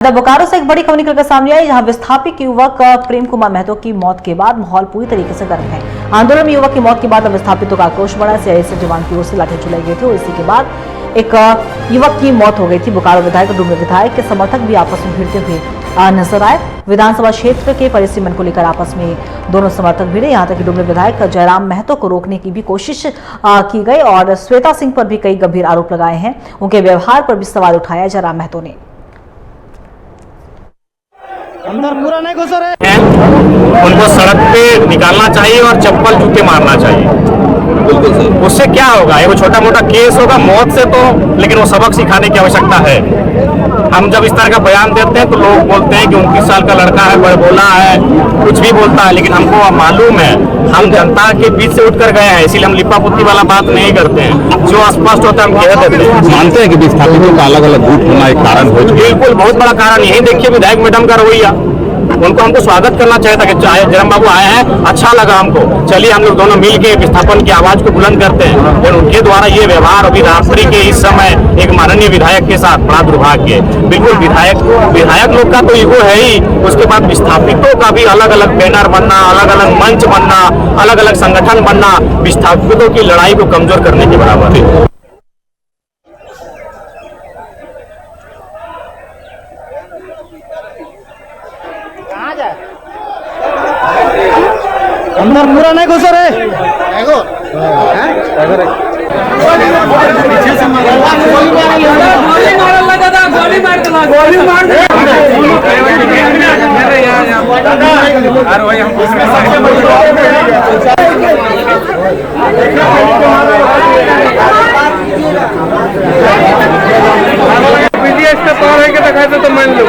बोकारो से एक बड़ी खबर निकलकर सामने आई, जहां विस्थापित युवक प्रेम कुमार महतो की मौत के बाद माहौल पूरी तरीके से गर्म है। आंदोलन में युवक की मौत के बाद विस्थापितों का आक्रोश बढ़ा। सीआईएसएफ जवान की ओर से लाठी चलाई गई थी और इसी के बाद एक युवक की मौत हो गई थी। बोकारो विधायक और डुमरी विधायक के समर्थक भी आपस में भिड़ते हुए नजर आए। विधानसभा क्षेत्र के परिसीमन को लेकर आपस में दोनों समर्थक भिड़े। यहाँ तक कि डुमरी विधायक जयराम महतो को रोकने की भी कोशिश की गई और श्वेता सिंह पर भी कई गंभीर आरोप लगाए हैं। उनके व्यवहार पर भी सवाल उठाया जयराम महतो ने। अंदर पूरा नहीं घुस रहे, उनको सड़क पे निकालना चाहिए और चप्पल जूते मारना चाहिए। बिल्कुल सही। उससे क्या होगा, ये छोटा मोटा केस होगा मौत से तो, लेकिन वो सबक सिखाने की आवश्यकता है। हम जब इस तरह का बयान देते हैं तो लोग बोलते हैं कि 29 साल का लड़का है, बड़बोला है, कुछ भी बोलता है, लेकिन हमको मालूम है हम जनता के बीच से उठकर गए हैं, इसीलिए हम लिपा पुत्ती वाला बात नहीं करते हैं। जो स्पष्ट होता है हम कह देते हैं। मानते हैं कि विस्थापितों का अलग अलग गुट होना एक कारण हो? बिल्कुल, बहुत बड़ा कारण यही देखिए विधायक मैडम का रवैया। उनको हमको स्वागत करना चाहिए था कि जयराम बाबू आए हैं, अच्छा लगा हमको, चलिए हम लोग दोनों मिल के विस्थापन की आवाज को बुलंद करते हैं। लेकिन उनके द्वारा ये व्यवहार अभी रात्रि के इस समय एक माननीय विधायक के साथ बड़ा दुर्भाग्य है। बिल्कुल विधायक लोग का तो ईगो है ही, उसके बाद विस्थापितों का भी अलग अलग बैनर बनना, अलग अलग मंच बनना, अलग अलग संगठन बनना विस्थापितों की लड़ाई को कमजोर करने के बराबर है। अंदर पूरा नहीं घुस रहे, पार है कि दिखाई दे तो मान लो।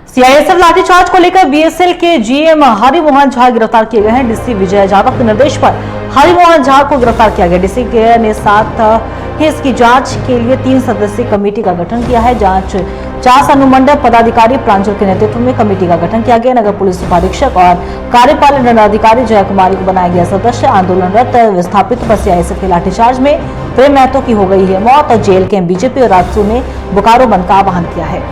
सीआईएसएफ लाठीचार्ज को लेकर बीएसएल के जीएम हरिमोहन झा गिरफ्तार किए गए हैं। डीसी विजय यादव के निर्देश पर हरिमोहन झा को गिरफ्तार किया गया। डीसी ने साथ ही इसकी जांच के लिए 3 सदस्यीय कमेटी का गठन किया है। जांच 4 अनुमंडल पदाधिकारी प्रांजल के नेतृत्व में कमेटी का गठन किया गया। नगर पुलिस उपाधीक्षक और कार्यपालक दंडाधिकारी जय कुमारी को बनाया गया सदस्य। आंदोलनरत विस्थापित पर सीआईएसएफ के लाठीचार्ज में प्रेम महतो की हो गई है मौत और जेल के बीजेपी और राजसू ने बोकारो बंद का आह्वान किया है।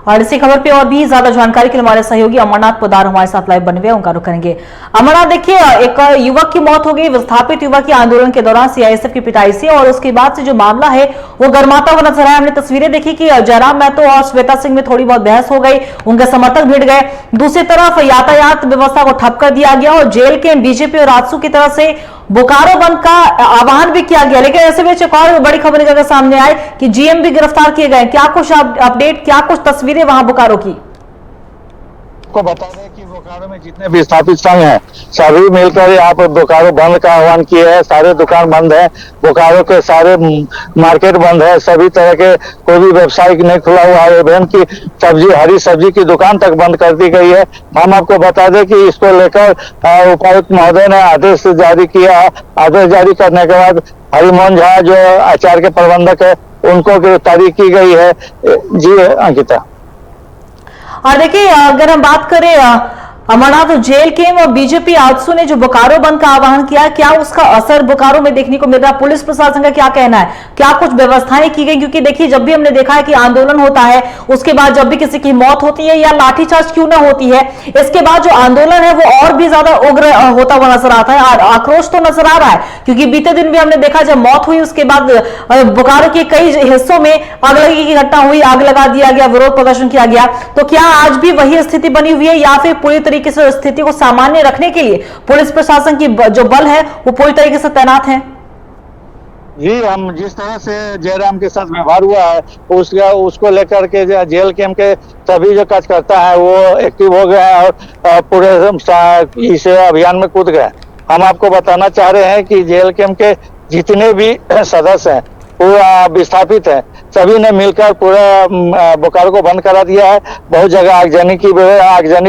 और इसी खबर पे और भी ज्यादा जानकारी के लिए हमारे सहयोगी अमरनाथ पोदार हमारे साथ लाइव बने हुए हैं, उनका रुख करेंगे। अमरनाथ, देखिए एक युवक की मौत हो गई, विस्थापित युवक की आंदोलन के दौरान सीआईएसएफ की पिटाई से, और उसके बाद से जो मामला है वो गर्माता हुआ नजर आया। हमने तस्वीरें देखी कि जयराम महतो और श्वेता सिंह में थोड़ी बहुत बहस हो गई, उनके समर्थक भिड़ गए। दूसरी तरफ यातायात व्यवस्था को ठप कर दिया गया और जेल के बीजेपी और राजसू की तरफ से बोकारो बंद का आह्वान भी किया गया। लेकिन ऐसे में एक और बड़ी खबर निकल सामने आई कि जीएम भी गिरफ्तार किए गए। क्या कुछ अपडेट, क्या कुछ तस्वीरें वहां बोकारो की? को बता दें कि बोकारो में जितने विस्थापित संघ हैं सभी मिलकर यहाँ पर बोकारो बंद का आह्वान किए हैं। सारे दुकान बंद है, बोकारो के सारे मार्केट बंद है, सभी तरह के कोई भी व्यवसाय नहीं खुला हुआ है। इवन की सब्जी, हरी सब्जी की दुकान तक बंद कर दी गई है। हम आपको बता दें कि इसको लेकर उपायुक्त महोदय ने आदेश जारी किया। आदेश जारी करने के बाद हरिमोहन झा जो आचार के प्रबंधक है उनको गिरफ्तारी की गई है। जी अंकिता। और देखिए, अगर हम बात करें अमरनाथ जेल के बीजेपी आजसू ने जो बोकारो बंद का आह्वान किया, क्या उसका असर बोकारो में देखने को मिल रहा है? पुलिस प्रशासन का क्या कहना है? क्या कुछ व्यवस्थाएं की गई? क्योंकि देखिए, जब भी हमने देखा है कि आंदोलन होता है, उसके बाद जब भी किसी की मौत होती है या लाठीचार्ज क्यों ना होती है, इसके बाद जो आंदोलन है वो और भी ज्यादा उग्र होता हुआ नजर आता है। आक्रोश तो नजर आ रहा है, क्योंकि बीते दिन भी हमने देखा जब मौत हुई उसके बाद बोकारो के कई हिस्सों में आगलगी की घटना हुई, आग लगा दिया गया, विरोध प्रदर्शन किया गया। तो क्या आज भी वही स्थिति बनी हुई है या फिर पूरी तरीके से स्थिति को सामान्य रखने के लिए पुलिस प्रशासन की जो बल है वो पूरी तरीके से तैनात है? जी, हम जिस तरह से जयराम के साथ व्यवहार हुआ है उसको लेकर के जेल कैंप के सभी जो कार्यकर्ता है वो एक्टिव हो गए हैं और पूरे इस अभियान में कूद गए। हम आपको बताना चाह रहे हैं कि जेल कैंप के जितने भी सदस्य हैं पूरा विस्थापित है, सभी ने मिलकर पूरा बोकारो को बंद करा दिया है। बहुत जगह आगजनी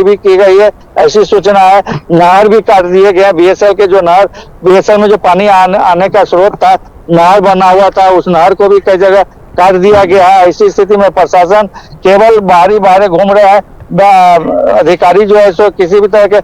भी की गई है, ऐसी सूचना है। नहर भी काट दिए गए। बीएसएल के जो नहर, बीएसएल में जो पानी आने का स्रोत था, नहर बना हुआ था, उस नहर को भी कई जगह काट दिया गया है। ऐसी स्थिति में प्रशासन केवल बाहरी घूम रहे हैं। अधिकारी जो है सो किसी भी तरह के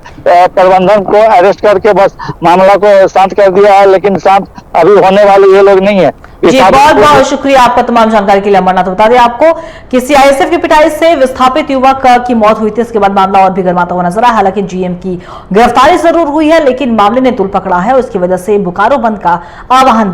प्रबंधन को अरेस्ट करके बस मामला को शांत कर दिया है, लेकिन शांत अभी होने वाले ये लोग नहीं है। जी, बहुत बहुत शुक्रिया आपका तमाम जानकारी के लिए अमरनाथ। बता दें आपको कि सीआईएसएफ की पिटाई से विस्थापित युवक की मौत हुई थी, इसके बाद मामला और भी गर्माता हुआ नजर आया। हालांकि जीएम की गिरफ्तारी जरूर हुई है, लेकिन मामले ने तूल पकड़ा है और इसकी वजह से बोकारो बंद का आह्वान